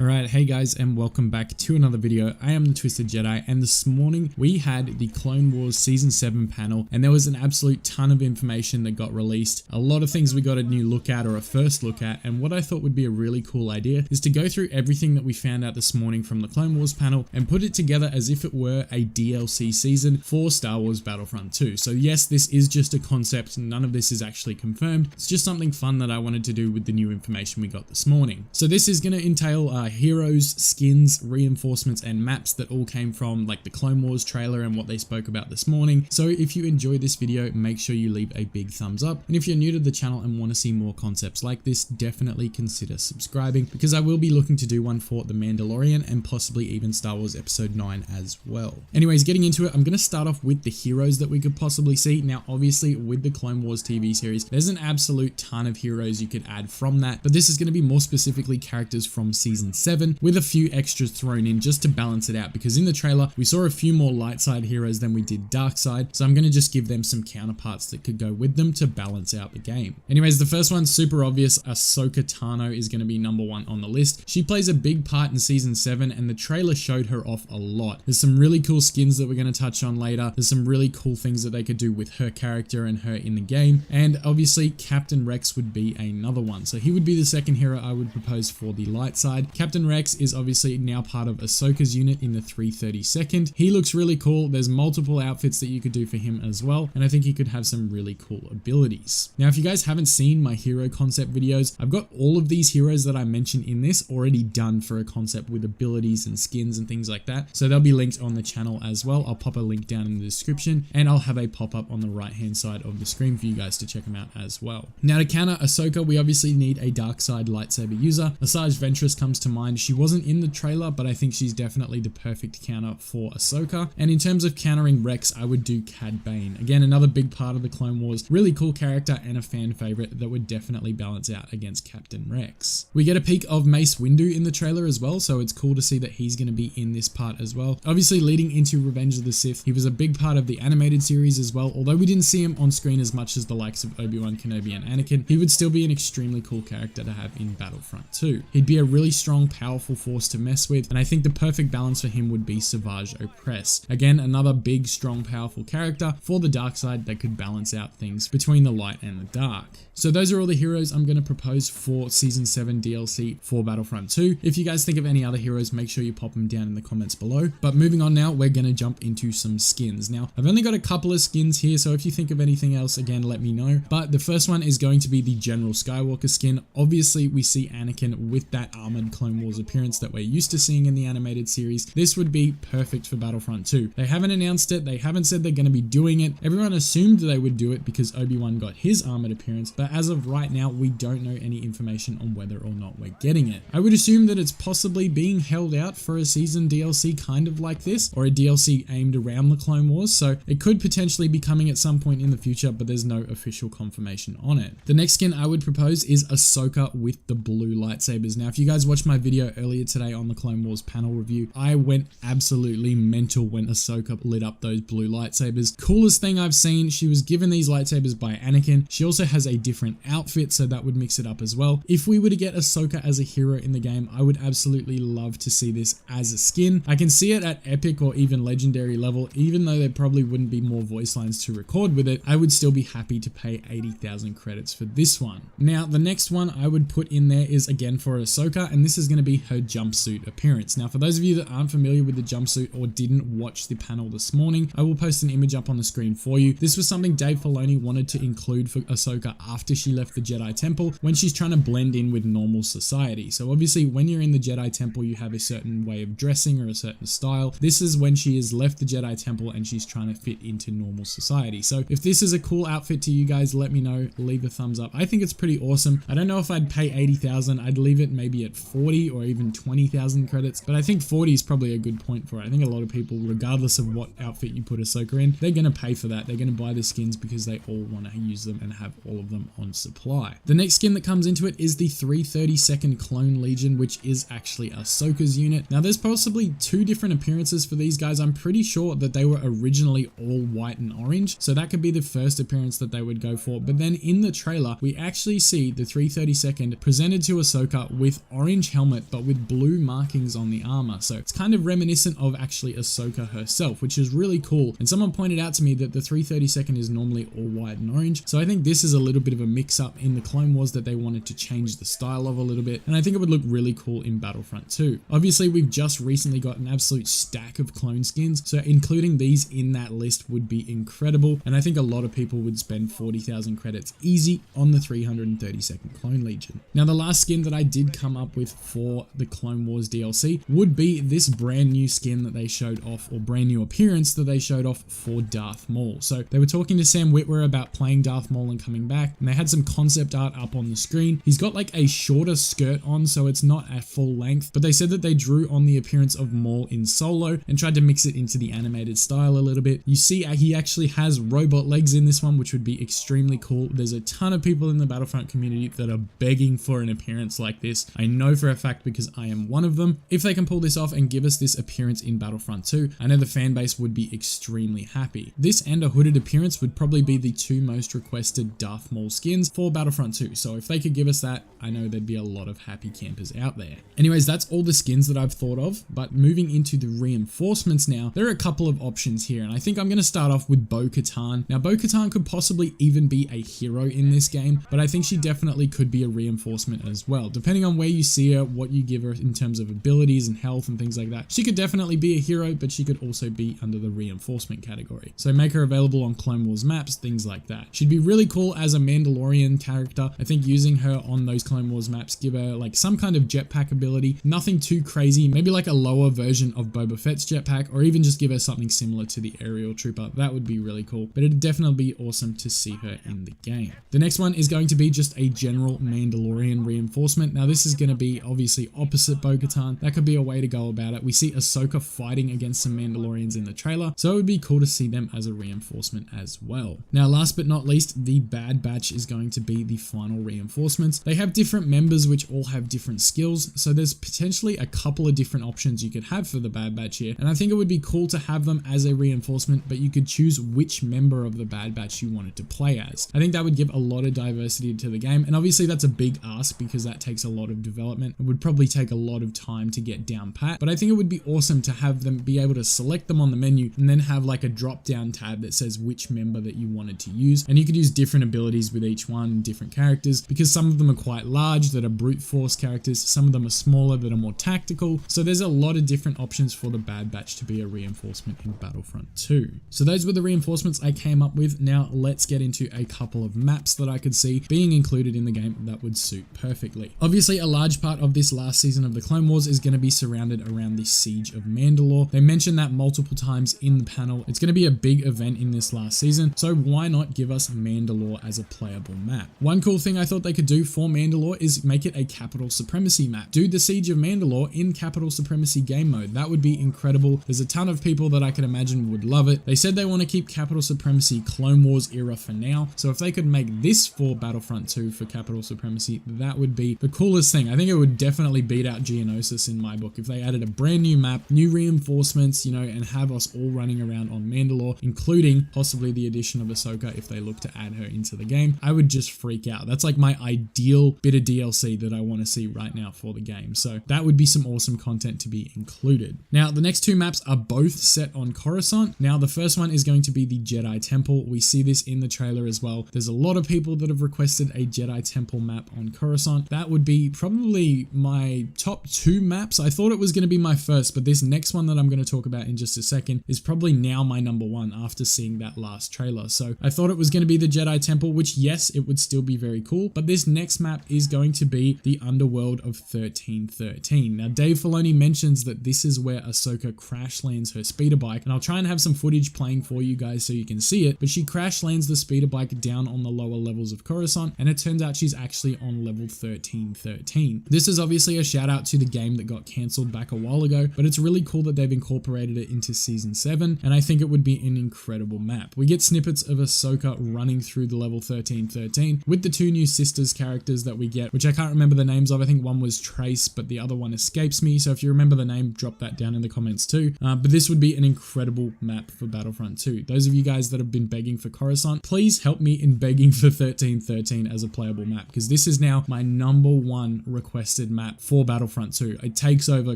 Alright, hey guys, and welcome back to another video. I am the Twisted Jedi, and this morning we had the Clone Wars Season 7 panel, and there was an absolute ton of information that got released. A lot of things we got a new look at, or a first look at, and what I thought would be a really cool idea is to go through everything that we found out this morning from the Clone Wars panel and put it together as if it were a DLC season for Star Wars Battlefront 2. So yes, this is just a concept, none of this is actually confirmed. It's just something fun that I wanted to do with the new information we got this morning. So this is going to entail heroes, skins, reinforcements, and maps that all came from like the Clone Wars trailer and what they spoke about this morning. So if you enjoyed this video, make sure you leave a big thumbs up. And if you're new to the channel and want to see more concepts like this, definitely consider subscribing, because I will be looking to do one for The Mandalorian and possibly even Star Wars Episode 9 as well. Anyways, getting into it, I'm going to start off with the heroes that we could possibly see. Now, obviously with the Clone Wars TV series, there's an absolute ton of heroes you could add from that, but this is going to be more specifically characters from Season 7 with a few extras thrown in just to balance it out, because in the trailer we saw a few more light side heroes than we did dark side, so I'm going to just give them some counterparts that could go with them to balance out the game. Anyways, the first one's super obvious. Ahsoka Tano is going to be number one on the list. She plays a big part in Season 7 and the trailer showed her off a lot. There's some really cool skins that we're going to touch on later. There's some really cool things that they could do with her character and her in the game, and obviously Captain Rex would be another one. So he would be the second hero I would propose for the light side. Captain Rex is obviously now part of Ahsoka's unit in the 332nd. He looks really cool. There's multiple outfits that you could do for him as well, and I think he could have some really cool abilities. Now, if you guys haven't seen my hero concept videos, I've got all of these heroes that I mentioned in this already done for a concept with abilities and skins and things like that, so they'll be linked on the channel as well. I'll pop a link down in the description, and I'll have a pop-up on the right hand side of the screen for you guys to check them out as well. Now, to counter Ahsoka, we obviously need a dark side lightsaber user. Asajj Ventress comes to mind. She wasn't in the trailer, but I think she's definitely the perfect counter for Ahsoka. And in terms of countering Rex, I would do Cad Bane. Again, another big part of the Clone Wars. Really cool character and a fan favorite that would definitely balance out against Captain Rex. We get a peek of Mace Windu in the trailer as well, so it's cool to see that he's going to be in this part as well. Obviously, leading into Revenge of the Sith, he was a big part of the animated series as well. Although we didn't see him on screen as much as the likes of Obi-Wan Kenobi and Anakin, he would still be an extremely cool character to have in Battlefront 2. He'd be a really strong, powerful force to mess with, and I think the perfect balance for him would be Savage Opress. Again, another big, strong, powerful character for the dark side that could balance out things between the light and the dark. So those are all the heroes I'm going to propose for Season 7 DLC for Battlefront 2. If you guys think of any other heroes, make sure you pop them down in the comments below. But moving on now, we're going to jump into some skins. Now, I've only got a couple of skins here, so if you think of anything else, again, let me know. But the first one is going to be the General Skywalker skin. Obviously, we see Anakin with that armored Clone Wars appearance that we're used to seeing in the animated series. This would be perfect for Battlefront 2. They haven't announced it. They haven't said they're going to be doing it. Everyone assumed they would do it because Obi-Wan got his armored appearance, but as of right now, we don't know any information on whether or not we're getting it. I would assume that it's possibly being held out for a season DLC kind of like this, or a DLC aimed around the Clone Wars, so it could potentially be coming at some point in the future, but there's no official confirmation on it. The next skin I would propose is Ahsoka with the blue lightsabers. Now, if you guys watched my video earlier today on the Clone Wars panel review, I went absolutely mental when Ahsoka lit up those blue lightsabers. Coolest thing I've seen. She was given these lightsabers by Anakin. She also has a different outfit, so that would mix it up as well. If we were to get Ahsoka as a hero in the game, I would absolutely love to see this as a skin. I can see it at epic or even legendary level. Even though there probably wouldn't be more voice lines to record with it, I would still be happy to pay 80,000 credits for this one. Now, the next one I would put in there is again for Ahsoka, and this is going to be her jumpsuit appearance. Now, for those of you that aren't familiar with the jumpsuit or didn't watch the panel this morning, I will post an image up on the screen for you. This was something Dave Filoni wanted to include for Ahsoka after she left the Jedi Temple, when she's trying to blend in with normal society. So obviously when you're in the Jedi Temple, you have a certain way of dressing or a certain style. This is when she has left the Jedi Temple and she's trying to fit into normal society. So if this is a cool outfit to you guys, let me know, leave a thumbs up. I think it's pretty awesome. I don't know if I'd pay 80,000. I'd leave it maybe at 40 or even 20,000 credits, but I think 40 is probably a good point for it. I think a lot of people, regardless of what outfit you put Ahsoka in, they're going to pay for that. They're going to buy the skins because they all want to use them and have all of them on supply. The next skin that comes into it is the 332nd Clone Legion, which is actually Ahsoka's unit. Now, there's possibly two different appearances for these guys. I'm pretty sure that they were originally all white and orange, so that could be the first appearance that they would go for. But then in the trailer, we actually see the 332nd presented to Ahsoka with orange helmet helmet, but with blue markings on the armor. So it's kind of reminiscent of actually Ahsoka herself, which is really cool. And someone pointed out to me that the 332nd is normally all white and orange. So I think this is a little bit of a mix up in the Clone Wars that they wanted to change the style of a little bit. And I think it would look really cool in Battlefront 2. Obviously, we've just recently got an absolute stack of clone skins. So including these in that list would be incredible. And I think a lot of people would spend 40,000 credits easy on the 332nd Clone Legion. Now, the last skin that I did come up with for the Clone Wars DLC would be this brand new skin that they showed off, or brand new appearance that they showed off for Darth Maul. So they were talking to Sam Witwer about playing Darth Maul and coming back, and they had some concept art up on the screen. He's got like a shorter skirt on, so it's not at full length, but they said that they drew on the appearance of Maul in Solo and tried to mix it into the animated style a little bit. You see he actually has robot legs in this one, which would be extremely cool. There's a ton of people in the Battlefront community that are begging for an appearance like this. I know for a fact because I am one of them. If they can pull this off and give us this appearance in Battlefront 2, I know the fan base would be extremely happy. This and a hooded appearance would probably be the two most requested Darth Maul skins for Battlefront 2. So if they could give us that, I know there'd be a lot of happy campers out there. Anyways, that's all the skins that I've thought of, but moving into the reinforcements now, there are a couple of options here, and I think I'm going to start off with Bo-Katan. Now, Bo-Katan could possibly even be a hero in this game, but I think she definitely could be a reinforcement as well. Depending on where you see her, what you give her in terms of abilities and health and things like that, she could definitely be a hero, but she could also be under the reinforcement category. So make her available on Clone Wars maps, things like that. She'd be really cool as a Mandalorian character. I think using her on those Clone Wars maps, give her like some kind of jetpack ability, nothing too crazy, maybe like a lower version of Boba Fett's jetpack, or even just give her something similar to the aerial trooper. That would be really cool, but it'd definitely be awesome to see her in the game. The next one is going to be just a general Mandalorian reinforcement. Now this is going to be obviously opposite Bo-Katan. That could be a way to go about it. We see Ahsoka fighting against some Mandalorians in the trailer, so it would be cool to see them as a reinforcement as well. Now last but not least, the Bad Batch is going to be the final reinforcements. They have different members which all have different skills, so there's potentially a couple of different options you could have for the Bad Batch here, and I think it would be cool to have them as a reinforcement, but you could choose which member of the Bad Batch you wanted to play as. I think that would give a lot of diversity to the game, and obviously that's a big ask because that takes a lot of development. It would probably take a lot of time to get down pat, but I think it would be awesome to have them be able to select them on the menu and then have like a drop down tab that says which member that you wanted to use, and you could use different abilities with each one, different characters, because some of them are quite large that are brute force characters, some of them are smaller that are more tactical, so there's a lot of different options for the Bad Batch to be a reinforcement in Battlefront 2. So those were the reinforcements I came up with. Now let's get into a couple of maps that I could see being included in the game that would suit perfectly. Obviously a large part of this last season of the Clone Wars is going to be surrounded around the Siege of Mandalore. They mentioned that multiple times in the panel. It's going to be a big event in this last season, so why not give us Mandalore as a playable map? One cool thing I thought they could do for Mandalore is make it a capital supremacy map. Do the Siege of Mandalore in capital supremacy game mode. That would be incredible. There's a ton of people that I can imagine would love it. They said they want to keep capital supremacy Clone Wars era for now, so if they could make this for Battlefront 2 for capital supremacy, that would be the coolest thing. I think it would definitely beat out Geonosis in my book if they added a brand new map, new reinforcements, you know, and have us all running around on Mandalore, including possibly the addition of Ahsoka if they look to add her into the game. I would just freak out. That's like my ideal bit of DLC that I want to see right now for the game. So that would be some awesome content to be included. Now, the next two maps are both set on Coruscant. Now, the first one is going to be the Jedi Temple. We see this in the trailer as well. There's a lot of people that have requested a Jedi Temple map on Coruscant. That would be probably my top two maps. I thought it was going to be my first, but this next one that I'm going to talk about in just a second is probably now my number one after seeing that last trailer. So I thought it was going to be the Jedi Temple, which yes, it would still be very cool, but this next map is going to be the underworld of 1313. Now, Dave Filoni mentions that this is where Ahsoka crash lands her speeder bike, and I'll try and have some footage playing for you guys so you can see it, but she crash lands the speeder bike down on the lower levels of Coruscant, and it turns out she's actually on level 1313. This is obviously a shout out to the game that got cancelled back a while ago, but it's really cool that they've incorporated it into season 7, and I think it would be an incredible map. We get snippets of Ahsoka running through the level 1313 with the two new sisters characters that we get, which I can't remember the names of. I think one was Trace, but the other one escapes me, so if you remember the name, drop that down in the comments too. But this would be an incredible map for Battlefront 2. Those of you guys that have been begging for Coruscant, please help me in begging for 1313 as a playable map, because this is now my number one requested map map for Battlefront 2. It takes over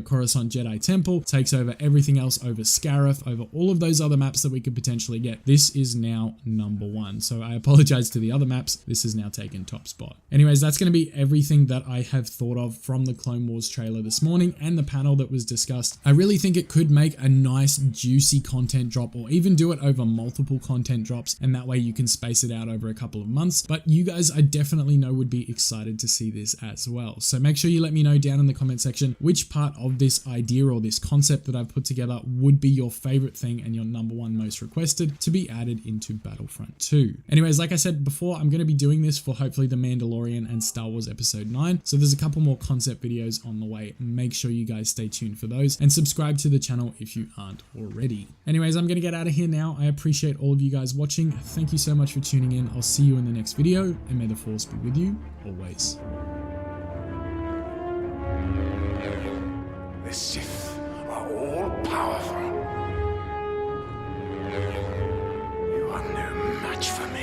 Coruscant Jedi Temple, takes over everything else, over Scarif, over all of those other maps that we could potentially get. This is now number 1. So I apologize to the other maps. This has now taken top spot. Anyways, that's going to be everything that I have thought of from the Clone Wars trailer this morning and the panel that was discussed. I really think it could make a nice juicy content drop, or even do it over multiple content drops, and that way you can space it out over a couple of months. But you guys, I definitely know, would be excited to see this as well. So make sure you let me know down in the comment section which part of this idea or this concept that I've put together would be your favorite thing and your number 1 most requested to be added into Battlefront 2. Anyways, like I said before, I'm going to be doing this for hopefully The Mandalorian and Star Wars Episode 9. So there's a couple more concept videos on the way. Make sure you guys stay tuned for those and subscribe to the channel if you aren't already. Anyways, I'm going to get out of here now. I appreciate all of you guys watching. Thank you so much for tuning in. I'll see you in the next video, and may the Force be with you always. The Sith are all powerful. You are no match for me.